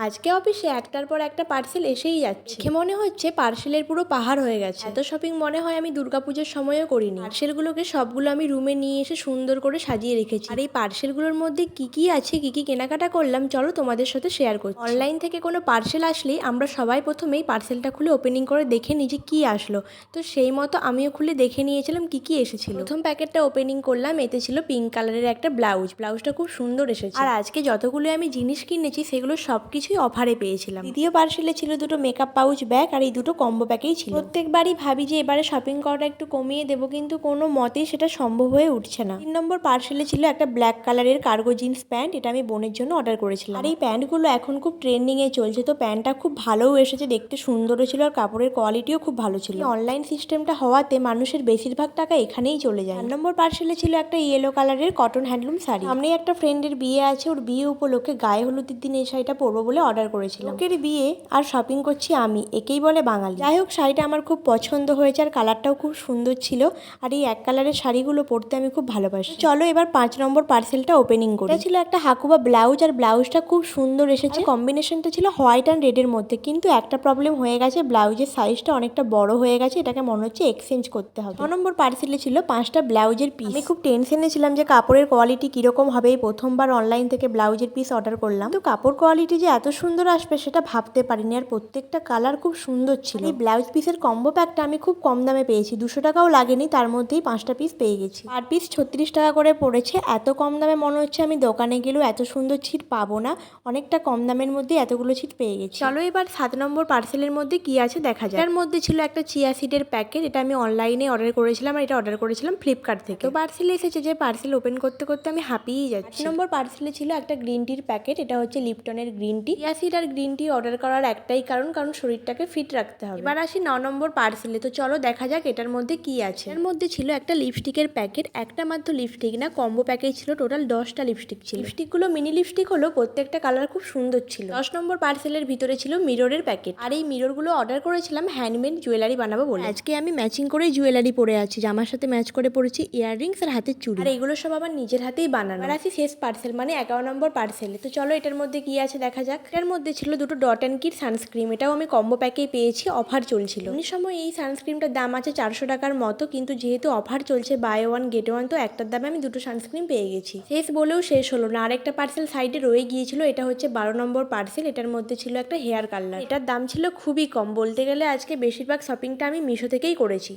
আজকে অফিসে একটার পর একটা পার্সেল এসেই যাচ্ছে, দেখে মনে হচ্ছে পার্সেলের পুরো পাহাড় হয়ে গেছে। এত শপিং মনে হয় আমি দুর্গাপুজোর সময়ও করিনি। পার্সেলগুলোকে সবগুলো আমি রুমে নিয়ে এসে সুন্দর করে সাজিয়ে রেখেছি। আর এই পার্সেলগুলোর মধ্যে কি কি আছে, কি কি কেনাকাটা করলাম, চলো তোমাদের সাথে শেয়ার করছি। অনলাইন থেকে কোনো পার্সেল আসলেই আমরা সবাই প্রথমেই পার্সেলটা খুলে ওপেনিং করে দেখে নিই যে কি আসলো। তো সেই মতো আমিও খুলে দেখে নিয়েছিলাম কি কি এসেছিল। প্রথম প্যাকেটটা ওপেনিং করলাম, এতে ছিল পিঙ্ক কালারের একটা ব্লাউজটা খুব সুন্দর এসেছে। আর আজকে যতগুলো আমি জিনিস কিনেছি সেগুলো সবকিছুই অফারে পেয়েছিলাম। দ্বিতীয় পার্সেলে ছিল দুটো মেকআপ পাউচ ব্যাগ, আর এই দুটো কম্বো প্যাকেই ছিল। প্রত্যেকবারই ভাবি যে এবারে শপিং করাটা একটু কমিয়ে দেবো, কিন্তু কোনো মতেই সেটা সম্ভব হয়ে উঠছে না। 3 নম্বর পার্সেলে ছিল একটা ব্ল্যাক কালারের কার্গো জিন্স প্যান্ট, এটা আমি বোনের জন্য অর্ডার করেছিলাম। আর এই প্যান্টগুলো এখন খুব ট্রেন্ডিং এ চলছে, তো প্যান্টটা খুব ভালোও এসেছে, দেখতে সুন্দরও ছিল, আর কাপড়ের কোয়ালিটিও খুব ভালো ছিল। অনলাইন সিস্টেমটা হওয়াতে মানুষের বেশিরভাগ টাকা এখানেই চলে যায়। 4 নম্বর পার্সেলে ছিল একটা ইয়েলো কালারের কটন হ্যান্ডলুম শাড়ি। সামনেই একটা ফ্রেন্ডের বিয়ে আছে, ওর বিয়ে উপলক্ষে গায়ে হলুদের দিন এই শাড়িটা পরবো বলে অর্ডার করেছিলাম। লোকের বিয়ে আর শপিং করছি আমি, একেই বলে বাঙালি। যাই হোক, শাড়িটা আমার খুব পছন্দ হয়েছে, আর কালারটাও খুব সুন্দর ছিল, আর এই এক কালারের শাড়িগুলো পরতে আমি খুব ভালোবাসি। চলো এবার 5 নম্বর পার্সেলটা ওপেনিং করি। এটা ছিল একটা হাকুবা ব্লাউজ, আর ব্লাউজটা খুব সুন্দর এসেছে। কম্বিনেশনটা ছিল হোয়াইট অ্যান্ড রেডের মধ্যে, কিন্তু একটা প্রবলেম হয়ে গেছে, ব্লাউজের সাইজটা অনেকটা বড় হয়ে গেছে, এটাকে মনে হচ্ছে এক্সচেঞ্জ করতে হবে। 6 নম্বর পার্সেলে ছিল 5টা ব্লাউজের পিস। আমি খুব টেনশনে ছিলাম যে কাপড়ের কোয়ালিটি কিরকম হবে, এই প্রথমবার অনলাইন থেকে ব্লাউজের পিস অর্ডার করলাম, তো কাপড় কোয়ালিটি যে এত সুন্দর আসবে সেটা ভাবতে পারিনি, আর প্রত্যেকটা কালার খুব সুন্দর ছিল। এই ব্লাউজ পিসের কম্বো প্যাকটা আমি খুব কম দামে পেয়েছি, 200 টাকাও লাগেনি, তার মধ্যেই 5টা পিস পেয়ে গেছি। পার পিস 36 টাকা করে পড়েছে। এত কম দামে মনে হচ্ছে আমি দোকানে গেলেও এত সুন্দর ছিট পাবো না, অনেকটা কম দামের মধ্যে এতগুলো ছিট পেয়ে গেছি। চলো এবার 7 নম্বর পার্সেলের মধ্যে কি আছে দেখা যায়। এর মধ্যে ছিল একটা চিয়া সিডের প্যাকেট, এটা আমি অনলাইনে অর্ডার করেছিলাম, আর এটা অর্ডার করেছিলাম ফ্লিপকার্ট থেকে। তো পার্সেল এসেছে যে পার্সেল ওপেন করতে করতে আমি হাঁপিয়েই যাচ্ছি। 8 নম্বর পার্সেলে ছিল একটা গ্রিন টির প্যাকেট, এটা হচ্ছে লিপটনের গ্রিন টি। চিয়া সিড আর গ্রিন টি অর্ডার করার একটাই কারণ শরীরটাকে ফিট রাখতে হবে। এবার আসি 9 নম্বর পার্সেলে, তো চলো দেখা যাক এটার মধ্যে কি আছে। এর মধ্যে ছিল একটা লিপস্টিকের প্যাকেট, একটা মাত্র লিপস্টিক না, কম্বো প্যাকেজ ছিল, টোটাল 10টা লিপস্টিক ছিল। লিপস্টিকগুলো মিনি লিপস্টিক হলো, প্রত্যেকটা কালার খুব সুন্দর ছিল। 10 নম্বর পার্সেলের ভিতরে ছিল মিররের প্যাকেট, আর এই মিররগুলো অর্ডার করেছিলাম হ্যান্ডমেড জুয়েলারি বানাবো বলে। আজকে আমি ম্যাচিং করে জুয়েলারি পরে আছি, জামার সাথে ম্যাচ করে পরেছি ইয়াররিংস আর হাতের চুড়ি, আর এগুলো সব আমার নিজের হাতেই বানানো। আর আসি শেষ পার্সেল মানে 11 নম্বর পার্সেলে, তো চলো এটার মধ্যে কি আছে দেখা যাক। এটার মধ্যে ছিল দুটো ডট অ্যান্ড কিট সানস্ক্রিন, এটাও আমি কম্বো প্যাকেই পেয়েছি, অফার চলছিল। এই সময় এই সানস্ক্রিনটার দাম আছে 400 টাকার মতো, কিন্তু যেহেতু অফার চলছে বাই ওয়ান গেট ওয়ান, তো একটার দামে আমি দুটো সানস্ক্রিন পেয়ে গেছি। শেষ বলেও শেষ হলো না, আরেকটা পার্সেল সাইডে রয়ে গিয়েছিল, এটা হচ্ছে 12 নম্বর পার্সেল। এটার মধ্যে ছিল একটা হেয়ার কালার, এটার দাম ছিল খুবই কম, বলতে গেলে আজকে বেশিরভাগ শপিংটা আমি মিশো থেকেই করেছি।